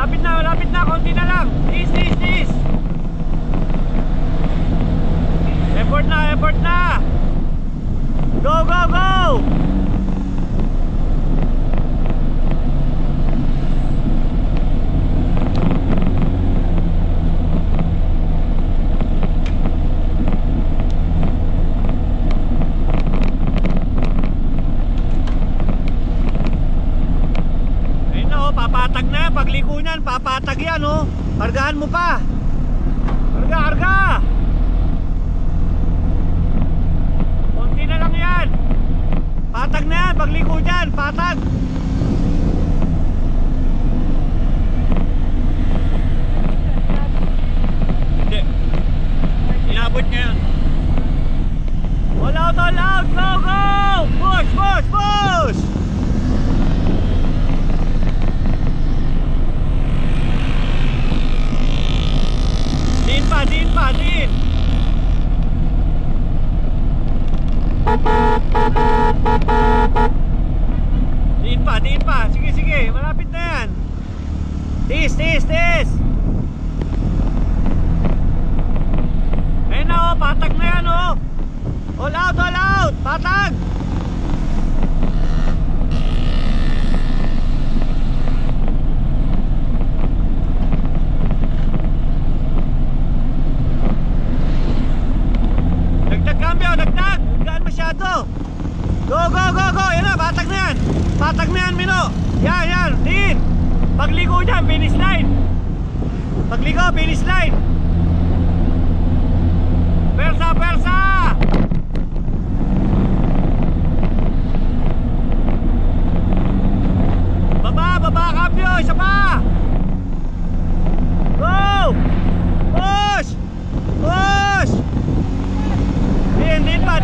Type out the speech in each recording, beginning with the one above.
Malapit na, konti na lang. Tis. Effort na. Go. Papatag na yan, pagliko niyan, papatag yan oh. Kargahan mo pa. Karga. Konti na lang yan. Patag na yan, pagliko niyan, patag. Hindi. Inabot niya yan. All out, go. Push. Din. Din pa. Sige. Malapit na yan. Tis. Ayun na oh, patag na yan oh. All out. Patag. Dagdag. Gaan masyado. Go. Yan na, patag na yan, Mino. Yan. Din. Pagligo dyan, finish line. Persa. Baba, cambio. Isa pa. Go. Push.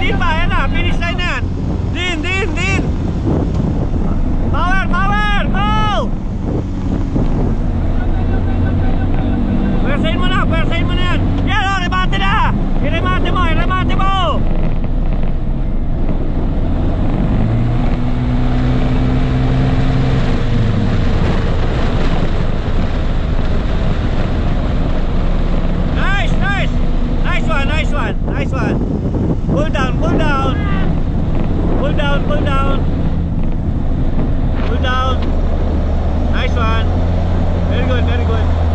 Din pa, yan na, finish line na yan. Din. Power, go! Persahin mo na yan. Yan o, remate na. I-remate mo. Nice one. Pull down. Nice one. Very good.